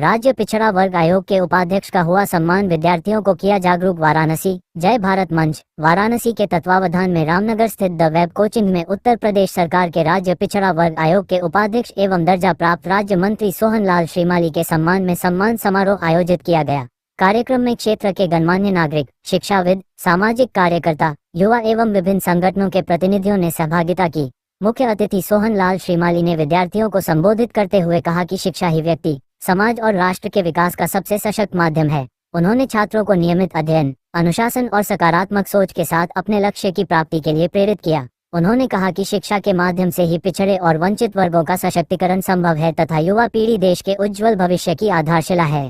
राज्य पिछड़ा वर्ग आयोग के उपाध्यक्ष का हुआ सम्मान, विद्यार्थियों को किया जागरूक। वाराणसी। जय भारत मंच वाराणसी के तत्वावधान में रामनगर स्थित द वेब कोचिंग में उत्तर प्रदेश सरकार के राज्य पिछड़ा वर्ग आयोग के उपाध्यक्ष एवं दर्जा प्राप्त राज्य मंत्री सोहन लाल श्रीमाली के सम्मान में सम्मान समारोह आयोजित किया गया। कार्यक्रम में क्षेत्र के गणमान्य नागरिक, शिक्षाविद, सामाजिक कार्यकर्ता, युवा एवं विभिन्न संगठनों के प्रतिनिधियों ने सहभागिता की। मुख्य अतिथि सोहन लाल श्रीमाली ने विद्यार्थियों को संबोधित करते हुए कहा कि शिक्षा ही व्यक्ति, समाज और राष्ट्र के विकास का सबसे सशक्त माध्यम है। उन्होंने छात्रों को नियमित अध्ययन, अनुशासन और सकारात्मक सोच के साथ अपने लक्ष्य की प्राप्ति के लिए प्रेरित किया। उन्होंने कहा कि शिक्षा के माध्यम से ही पिछड़े और वंचित वर्गों का सशक्तिकरण संभव है तथा युवा पीढ़ी देश के उज्जवल भविष्य की आधारशिला है।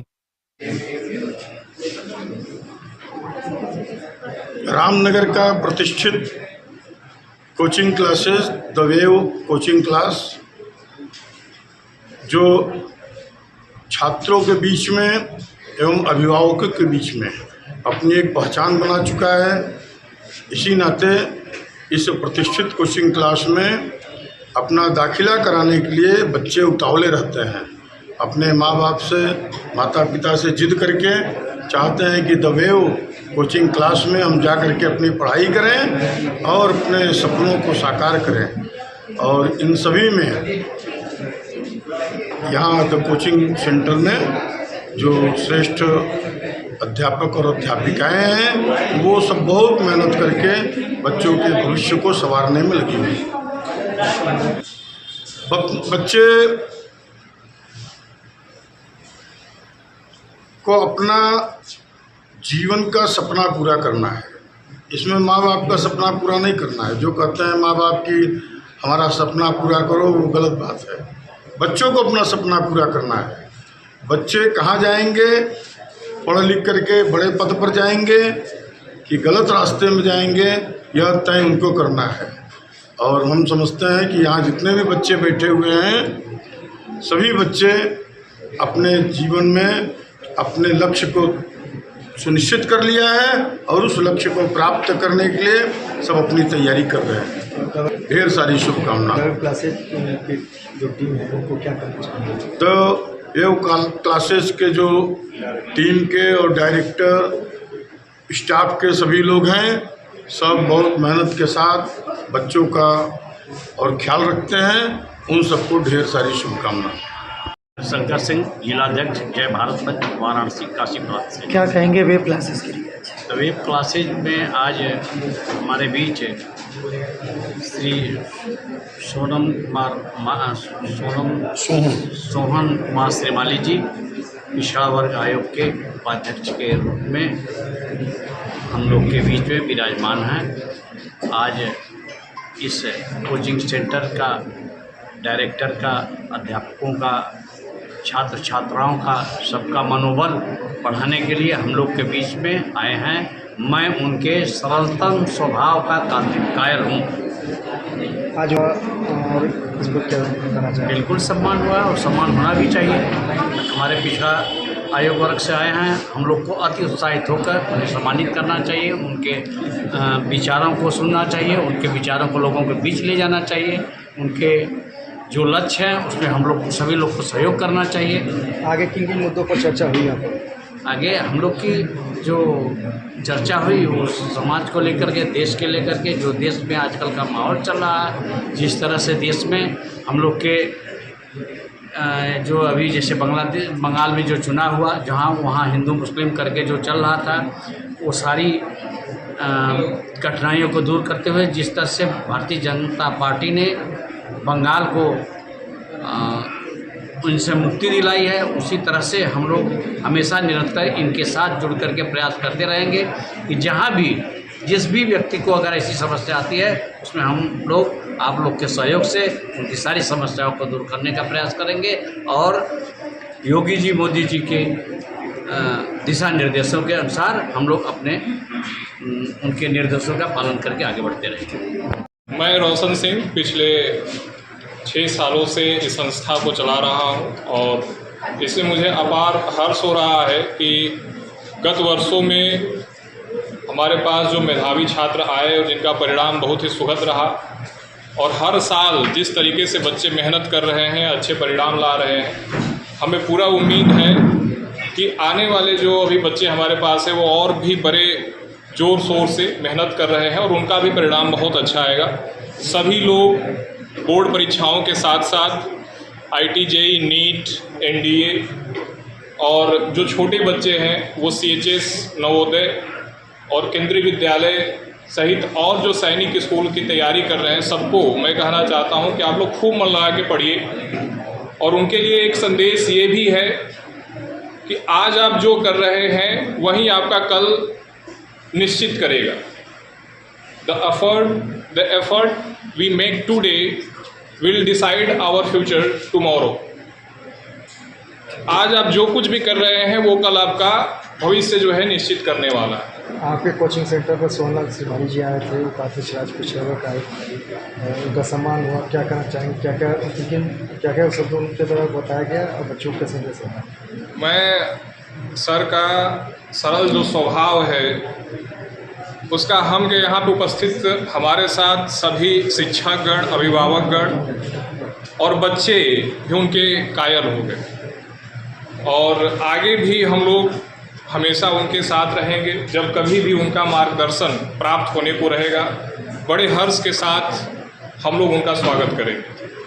रामनगर का प्रतिष्ठित coaching classes the wave coaching class जो छात्रों के बीच में एवं अभिभावकों के बीच में अपनी एक पहचान बना चुका है। इसी नाते इस प्रतिष्ठित कोचिंग क्लास में अपना दाखिला कराने के लिए बच्चे उतावले रहते हैं। अपने माँ बाप से, माता पिता से जिद करके चाहते हैं कि द वेव कोचिंग क्लास में हम जा करके अपनी पढ़ाई करें और अपने सपनों को साकार करें। और इन सभी में यहाँ द कोचिंग सेंटर में जो श्रेष्ठ अध्यापक और अध्यापिकाएं हैं वो सब बहुत मेहनत करके बच्चों के भविष्य को संवारने में लगी हुई। बच्चे को अपना जीवन का सपना पूरा करना है। इसमें माँ बाप का सपना पूरा नहीं करना है। जो कहते हैं माँ बाप की हमारा सपना पूरा करो, वो गलत बात है। बच्चों को अपना सपना पूरा करना है। बच्चे कहाँ जाएंगे, पढ़ लिख करके बड़े पद पर जाएंगे कि गलत रास्ते में जाएंगे, यह तय उनको करना है। और हम समझते हैं कि यहाँ जितने भी बच्चे बैठे हुए हैं सभी बच्चे अपने जीवन में अपने लक्ष्य को सुनिश्चित कर लिया है और उस लक्ष्य को प्राप्त करने के लिए सब अपनी तैयारी कर रहे हैं। ढेर सारी शुभकामनाएं। क्लासेस की जो टीम है उनको क्या करना चाहिए? तो ये क्लासेस के जो टीम के और डायरेक्टर, स्टाफ के सभी लोग हैं, सब बहुत मेहनत के साथ बच्चों का और ख्याल रखते हैं। उन सबको ढेर सारी शुभकामनाएं। शंकर सिंह, जिलाध्यक्ष, जय भारत मंच, वाराणसी काशी प्रांत से। क्या कहेंगे वेब क्लासेस के लिए? तो वेब क्लासेज में आज हमारे बीच श्री सोहन कुमार श्रीमाली जी पिछड़ा वर्ग आयोग के उपाध्यक्ष के रूप में हम लोग के बीच में विराजमान हैं। आज इस कोचिंग सेंटर का, डायरेक्टर का, अध्यापकों का, छात्र छात्राओं का, सबका मनोबल बढ़ाने के लिए हम लोग के बीच में आए हैं। मैं उनके सरलतम स्वभाव का कायल हूँ। आज और इसको क्या करना चाहिए? बिल्कुल सम्मान हुआ और सम्मान होना भी चाहिए। हमारे पिछड़ा आयोग वर्ग से आए हैं, हम लोग को अति उत्साहित होकर उन्हें सम्मानित करना चाहिए। उनके विचारों को सुनना चाहिए, उनके विचारों को लोगों के बीच ले जाना चाहिए। उनके जो लक्ष्य है उसमें हम लोग को, सभी लोग को सहयोग करना चाहिए। आगे किन किन मुद्दों पर चर्चा हुई आपको? आगे हम लोग की जो चर्चा हुई वो समाज को लेकर के, देश के लेकर के, जो देश में आजकल का माहौल चल रहा है, जिस तरह से देश में हम लोग के जो अभी जैसे बंगाल में जो चुनाव हुआ, जहाँ वहाँ हिंदू मुस्लिम करके जो चल रहा था, वो सारी कठिनाइयों को दूर करते हुए जिस तरह से भारतीय जनता पार्टी ने बंगाल को उनसे मुक्ति दिलाई है, उसी तरह से हम लोग हमेशा निरंतर इनके साथ जुड़ करके प्रयास करते रहेंगे कि जहाँ भी जिस भी व्यक्ति को अगर ऐसी समस्या आती है उसमें हम लोग आप लोग के सहयोग से उनकी सारी समस्याओं को दूर करने का प्रयास करेंगे और योगी जी, मोदी जी के दिशा निर्देशों के अनुसार हम लोग अपने उनके निर्देशों का पालन करके आगे बढ़ते रहेंगे। मैं रोशन सिंह पिछले 6 सालों से इस संस्था को चला रहा हूं और इसमें मुझे अपार हर्ष हो रहा है कि गत वर्षों में हमारे पास जो मेधावी छात्र आए और जिनका परिणाम बहुत ही सुखद रहा और हर साल जिस तरीके से बच्चे मेहनत कर रहे हैं, अच्छे परिणाम ला रहे हैं, हमें पूरा उम्मीद है कि आने वाले जो अभी बच्चे हमारे पास है वो और भी बड़े ज़ोर शोर से मेहनत कर रहे हैं और उनका भी परिणाम बहुत अच्छा आएगा। सभी लोग बोर्ड परीक्षाओं के साथ साथ IIT JEE नीट NDA और जो छोटे बच्चे हैं वो CHS नवोदय और केंद्रीय विद्यालय सहित और जो सैनिक स्कूल की तैयारी कर रहे हैं, सबको मैं कहना चाहता हूं कि आप लोग खूब मन लगा के पढ़िए। और उनके लिए एक संदेश ये भी है कि आज आप जो कर रहे हैं वही आपका कल निश्चित करेगा। The effort we make today will decide our future tomorrow. आज आप जो कुछ भी कर रहे हैं वो कल आपका भविष्य जो है निश्चित करने वाला है। आपके कोचिंग सेंटर पर सोमनाथ श्रीमाली जी आए थे, उपाध्यक्ष राज पिछड़ा वर्ग आयोग, उनका सम्मान हुआ। क्या कहना चाहेंगे, क्या क्या शब्द उनके द्वारा बताया गया और बच्चों के संदेश है? मैं सर का सरल जो स्वभाव है उसका हम के यहाँ पे उपस्थित हमारे साथ सभी शिक्षकगण, अभिभावकगण और बच्चे भी उनके कायल हो गए और आगे भी हम लोग हमेशा उनके साथ रहेंगे। जब कभी भी उनका मार्गदर्शन प्राप्त होने को रहेगा, बड़े हर्ष के साथ हम लोग उनका स्वागत करेंगे।